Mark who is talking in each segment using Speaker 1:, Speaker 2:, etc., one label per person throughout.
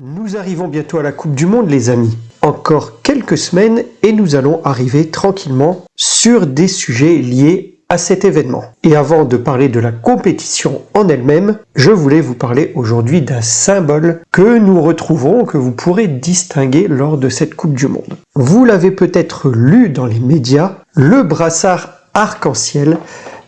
Speaker 1: Nous arrivons bientôt à la Coupe du Monde, les amis. Encore quelques semaines et nous allons arriver tranquillement sur des sujets liés à cet événement. Et avant de parler de la compétition en elle-même, je voulais vous parler aujourd'hui d'un symbole que nous retrouvons, que vous pourrez distinguer lors de cette Coupe du Monde. Vous l'avez peut-être lu dans les médias, le brassard arc-en-ciel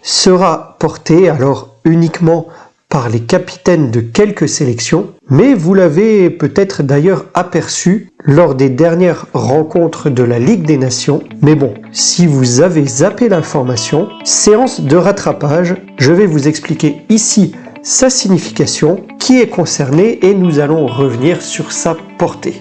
Speaker 1: sera porté alors uniquement par les capitaines de quelques sélections, mais vous l'avez peut-être d'ailleurs aperçu lors des dernières rencontres de la Ligue des Nations. Mais bon, si vous avez zappé l'information, séance de rattrapage, je vais vous expliquer ici sa signification, qui est concerné et nous allons revenir sur sa portée.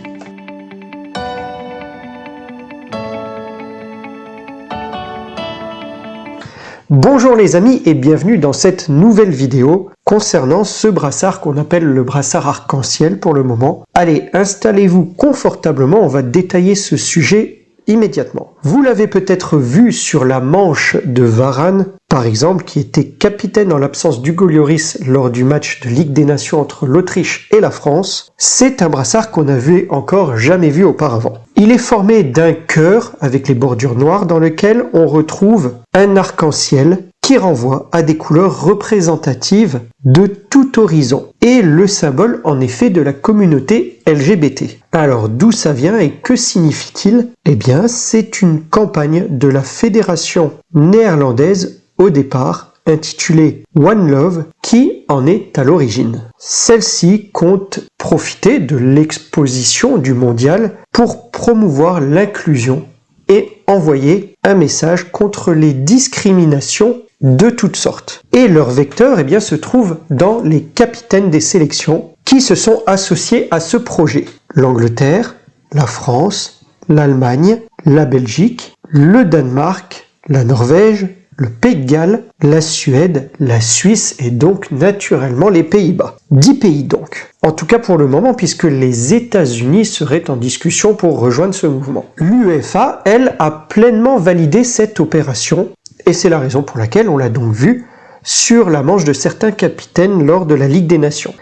Speaker 1: Bonjour les amis et bienvenue dans cette nouvelle vidéo concernant ce brassard qu'on appelle le brassard arc-en-ciel pour le moment. Allez, installez-vous confortablement, on va détailler ce sujet immédiatement. Vous l'avez peut-être vu sur la manche de Varane, par exemple, qui était capitaine en l'absence d'Hugo Lloris lors du match de Ligue des Nations entre l'Autriche et la France. C'est un brassard qu'on n'avait encore jamais vu auparavant. Il est formé d'un cœur avec les bordures noires dans lequel on retrouve un arc-en-ciel qui renvoie à des couleurs représentatives de tout horizon et le symbole en effet de la communauté LGBT. Alors d'où ça vient et que signifie-t-il? Eh bien c'est une campagne de la fédération néerlandaise au départ intitulée One Love qui en est à l'origine. Celle-ci compte profiter de l'exposition du mondial pour promouvoir l'inclusion et envoyer un message contre les discriminations de toutes sortes. Et leur vecteur se trouve dans les capitaines des sélections qui se sont associés à ce projet. L'Angleterre, la France, l'Allemagne, la Belgique, le Danemark, la Norvège, le Pays de Galles, la Suède, la Suisse et donc naturellement les Pays-Bas. 10 pays donc. En tout cas pour le moment puisque les États-Unis seraient en discussion pour rejoindre ce mouvement. L'UEFA, elle, a pleinement validé cette opération et c'est la raison pour laquelle on l'a donc vu sur la manche de certains capitaines lors de la Ligue des Nations.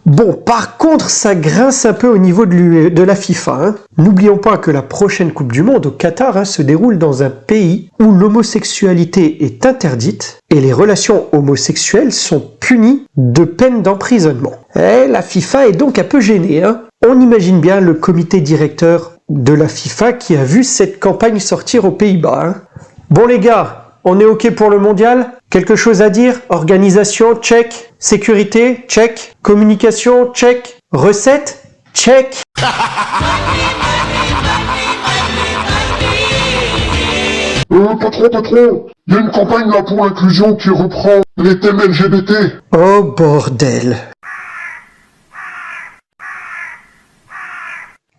Speaker 1: Bon, par contre, ça grince un peu au niveau de la FIFA. N'oublions pas que la prochaine Coupe du Monde au Qatar se déroule dans un pays où l'homosexualité est interdite et les relations homosexuelles sont punies de peine d'emprisonnement. Et la FIFA est donc un peu gênée. On imagine bien le comité directeur de la FIFA qui a vu cette campagne sortir aux Pays-Bas. Bon les gars, on est OK pour le mondial? Quelque chose à dire? Organisation, check. Sécurité, check. Communication, check. Recette, check.
Speaker 2: Patron, il y a une campagne là pour l'inclusion qui reprend les thèmes LGBT.
Speaker 1: Oh bordel.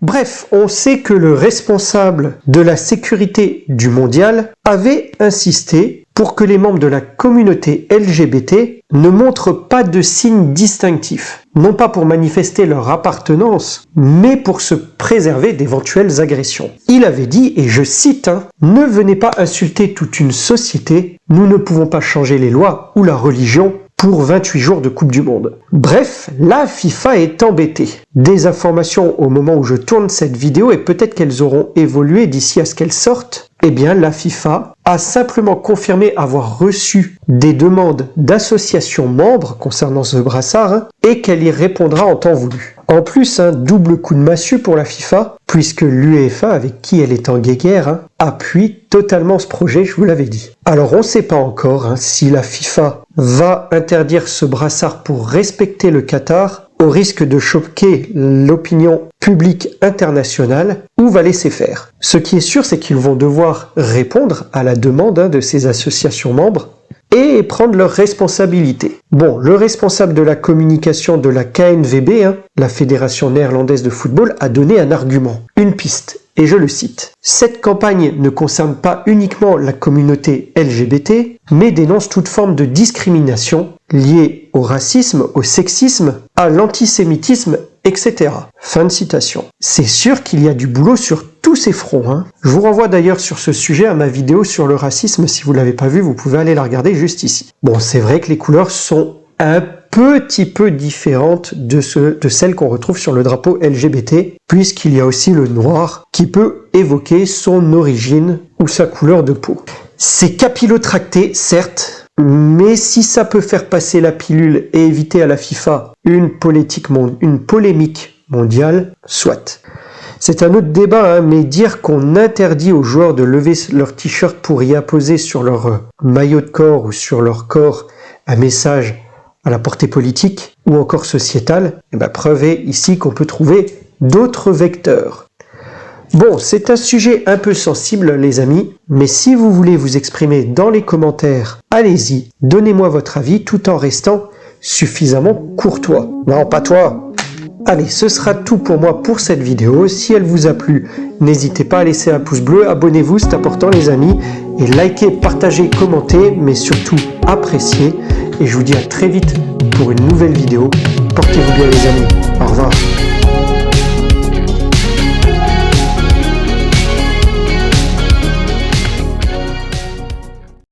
Speaker 1: Bref, on sait que le responsable de la sécurité du mondial avait insisté pour que les membres de la communauté LGBT ne montrent pas de signes distinctifs, non pas pour manifester leur appartenance, mais pour se préserver d'éventuelles agressions. Il avait dit, et je cite, « Ne venez pas insulter toute une société, nous ne pouvons pas changer les lois ou la religion pour 28 jours de Coupe du Monde. » Bref, la FIFA est embêtée. Des informations au moment où je tourne cette vidéo et peut-être qu'elles auront évolué d'ici à ce qu'elles sortent. Eh bien, la FIFA a simplement confirmé avoir reçu des demandes d'associations membres concernant ce brassard et qu'elle y répondra en temps voulu. En plus, un double coup de massue pour la FIFA, puisque l'UEFA, avec qui elle est en guéguerre, appuie totalement ce projet, je vous l'avais dit. Alors on ne sait pas encore si la FIFA va interdire ce brassard pour respecter le Qatar, au risque de choquer l'opinion publique internationale, ou va laisser faire. Ce qui est sûr, c'est qu'ils vont devoir répondre à la demande de ces associations membres et prendre leurs responsabilités. Bon, le responsable de la communication de la KNVB, la Fédération néerlandaise de football, a donné un argument, une piste, et je le cite. « Cette campagne ne concerne pas uniquement la communauté LGBT, mais dénonce toute forme de discrimination liée au racisme, au sexisme, à l'antisémitisme, etc. » Fin de citation. C'est sûr qu'il y a du boulot sur tous ces fronts. Je vous renvoie d'ailleurs sur ce sujet à ma vidéo sur le racisme. Si vous ne l'avez pas vu, vous pouvez aller la regarder juste ici. Bon, c'est vrai que les couleurs sont un petit peu différente de celle qu'on retrouve sur le drapeau LGBT, puisqu'il y a aussi le noir qui peut évoquer son origine ou sa couleur de peau. C'est capillotracté, certes, mais si ça peut faire passer la pilule et éviter à la FIFA une polémique mondiale, soit. C'est un autre débat, mais dire qu'on interdit aux joueurs de lever leur t-shirt pour y apposer sur leur maillot de corps ou sur leur corps un message à la portée politique ou encore sociétale, preuve est ici qu'on peut trouver d'autres vecteurs. Bon, c'est un sujet un peu sensible les amis, mais si vous voulez vous exprimer dans les commentaires, allez-y, donnez-moi votre avis tout en restant suffisamment courtois. Non, pas toi. Allez, ce sera tout pour moi pour cette vidéo. Si elle vous a plu, n'hésitez pas à laisser un pouce bleu, abonnez-vous, c'est important les amis, et likez, partagez, commentez, mais surtout appréciez. Et je vous dis à très vite pour une nouvelle vidéo. Portez-vous bien les amis. Au revoir.